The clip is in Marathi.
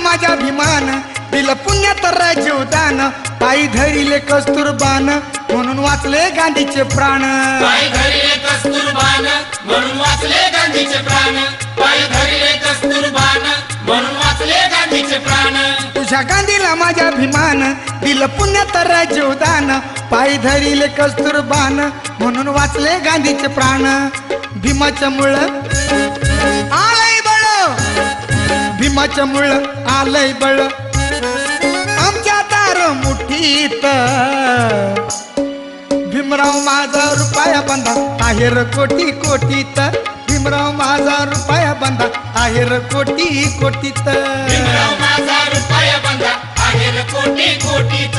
माझ्या भीमान दिलं पुण्यात जीवदान पायी धरिले कस्तुरबान म्हणून वाचले गांधीचे प्राण पायी धरिले कस्तुरबान म्हणून वाचले गांधीचे प्राण पायी धरिले कस्तुरबान म्हणून वाचले गांधीचे प्राण तुझ्या गांधीला माझ्या भीमान दिलं पुण्यात जीवदान पायी धरिले कस्तुरबान म्हणून वाचले गांधीचे प्राण भीमाच्या मुळ आलंय बळ भीमाच्या मुळ आलंय बळ आमच्या दार मुठीत भीमराव माझा रुपया बंधा आहेर कोटी कोटीत भीमराव माझा रुपया बंधा आहेर कोटी कोटीत भीमराव माझा रुपया बंधा आहेर कोटी कोटीत